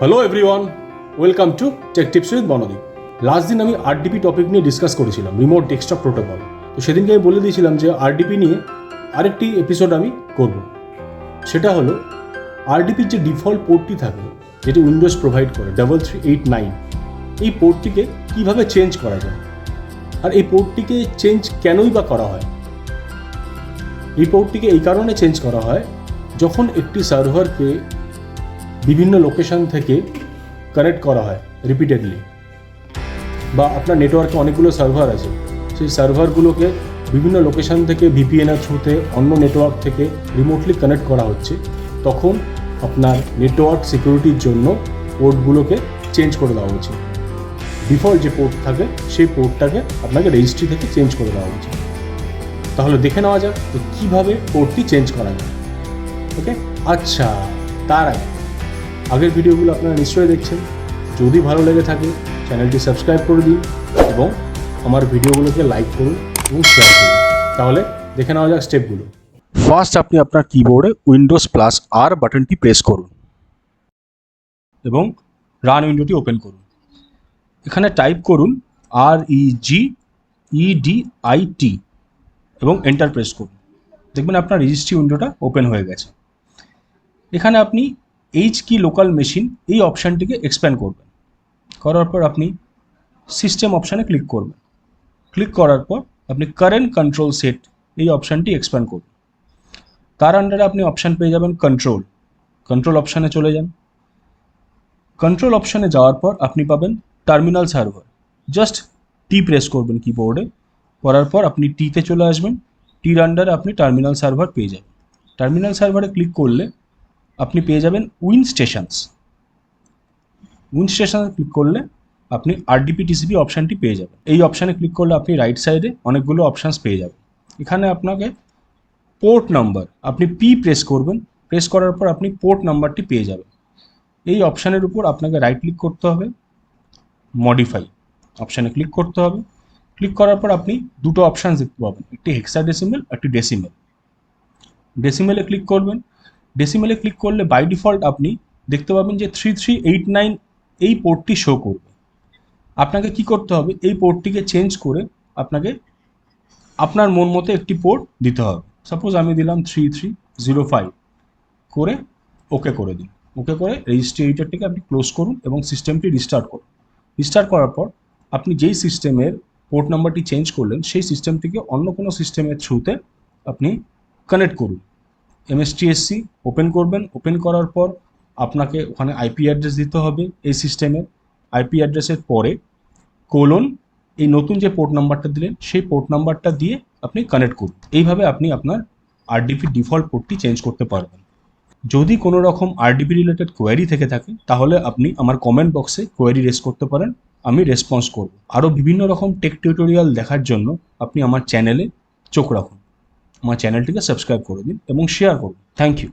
Hello everyone, welcome to tech tips with Bandeep. Last দিন আমি RDP topic নিয়ে discuss করেছিলাম, রিমোট ডেস্কটপ প্রোটোকল। তো সেদিনকে আমি বলে দিয়েছিলাম যে আরডিপি নিয়ে আরেকটি এপিসোড আমি করব। সেটা হলো আরডিপির যে ডিফল্ট পোর্টটি থাকে, যেটি উইন্ডোজ প্রোভাইড করে 3389, এই পোর্টটিকে কীভাবে চেঞ্জ করা যায়, আর এই পোর্টটিকে চেঞ্জ কেনই বা করা হয়। এই পোর্টটিকে এই কারণে চেঞ্জ করা হয়, যখন একটি সার্ভারকে বিভিন্ন লোকেশন থেকে কানেক্ট করা হয় রিপিটেডলি, বা আপনার নেটওয়ার্কে অনেকগুলো সার্ভার আছে, সেই সার্ভারগুলোকে বিভিন্ন লোকেশন থেকে ভিপিএনের থ্রুতে অন্য নেটওয়ার্ক থেকে রিমোটলি কানেক্ট করা হচ্ছে, তখন আপনার নেটওয়ার্ক সিকিউরিটির জন্য পোর্টগুলোকে চেঞ্জ করে দেওয়া উচিত। ডিফল্ট যে পোর্ট থাকে সেই পোর্টটাকে আপনাকে রেজিস্ট্রি থেকে চেঞ্জ করে দেওয়া উচিত। তাহলে দেখে নেওয়া যাক যে কীভাবে পোর্টটি চেঞ্জ করা যায়। ওকে, আচ্ছা, তার আগের ভিডিওগুলো আপনারা নিশ্চয়ই দেখছেন। যদি ভালো লেগে থাকে চ্যানেলটি সাবস্ক্রাইব করে দিন এবং আমার ভিডিওগুলোকে লাইক করুন এবং শেয়ার করুন। তাহলে দেখে নেওয়া যাক স্টেপগুলো। ফার্স্ট, আপনি আপনার কিবোর্ডে উইন্ডোজ+R বাটনটি প্রেস করুন এবং রান উইন্ডোটি ওপেন করুন। এখানে টাইপ করুন REGEDIT এবং এন্টার প্রেস করুন। দেখবেন আপনার রেজিস্ট্রি উইন্ডোটা ওপেন হয়ে গেছে। এখানে আপনি এইচ কি লোকাল মেশিন এই অপশানটিকে এক্সপ্যান্ড করবেন। করার পর আপনি সিস্টেম অপশানে ক্লিক করবেন। ক্লিক করার পর আপনি কারেন্ট কন্ট্রোল সেট এই অপশানটি এক্সপ্যান্ড করবেন। তার আন্ডারে আপনি অপশান পেয়ে যাবেন কন্ট্রোল অপশানে চলে যান। কন্ট্রোল অপশানে যাওয়ার পর আপনি পাবেন টার্মিনাল সার্ভার। জাস্ট টি প্রেস করবেন কিবোর্ডে, করার পর আপনি টিতে চলে আসবেন। টির আন্ডারে আপনি টার্মিনাল সার্ভার পেয়ে যাবেন। টার্মিনাল সার্ভারে ক্লিক করলে আপনি পেয়ে যাবেন উইন স্টেশনস ক্লিক করলে আপনি আরডিপি টিসিপি অপশানটি পেয়ে যাবেন। এই অপশানে ক্লিক করলে আপনি রাইট সাইডে অনেকগুলো অপশানস পেয়ে যাবেন। এখানে আপনাকে পোর্ট নাম্বার আপনি পি প্রেস করবেন। প্রেস করার পর আপনি পোর্ট নাম্বারটি পেয়ে যাবেন। এই অপশানের উপর আপনাকে রাইট ক্লিক করতে হবে, মডিফাই অপশানে ক্লিক করতে হবে। ক্লিক করার পর আপনি দুটো অপশান দেখতে পাবেন, একটি হেক্সাডেসিমেল, একটি ডেসিমেল। ডেসিমেলে ক্লিক করবেন। ডেসিমেলে ক্লিক করলে বাই ডিফল্ট আপনি দেখতে পাবেন যে 3389 এই পোর্টটি শো করবে। আপনাকে কি করতে হবে, এই পোর্টটিকে চেঞ্জ করে আপনাকে আপনার মন মতো একটি পোর্ট দিতে হবে। সাপোজ আমি দিলাম 3305 করে ওকে করে দিন। ওকে করে রেজিস্ট্রি এডিটরটিকে আপনি ক্লোজ করুন এবং সিস্টেমটি রিস্টার্ট করুন। রিস্টার্ট করার পর আপনি যেই সিস্টেমের পোর্ট নাম্বারটি চেঞ্জ করলেন সেই সিস্টেম থেকে অন্য কোনো সিস্টেমের থ্রুতে আপনি কানেক্ট করুন। MSTSC ওপেন করবেন। ওপেন করার পর আপনাকে ওখানে আইপি অ্যাড্রেস দিতে হবে। এই সিস্টেমের আইপি অ্যাড্রেসের পরে এই নতুন যে পোর্ট নাম্বারটা দিলেন সেই পোর্ট নাম্বারটা দিয়ে আপনি কানেক্ট করুন। এইভাবে আপনি আপনার আরডিপি ডিফল্ট পোর্টটি চেঞ্জ করতে পারবেন। যদি কোনো রকম আরডিপি রিলেটেড কোয়েরি থেকে থাকে তাহলে আপনি আমার কমেন্ট বক্সে কোয়েরি রেজ করতে পারেন, আমি রেসপন্স করব। আরও বিভিন্ন রকম টেক টিউটোরিয়াল দেখার জন্য আপনি আমার চ্যানেলে চোখ রাখুন। আমার চ্যানেলটিকে সাবস্ক্রাইব করে দিন এবং শেয়ার করুন। Thank you.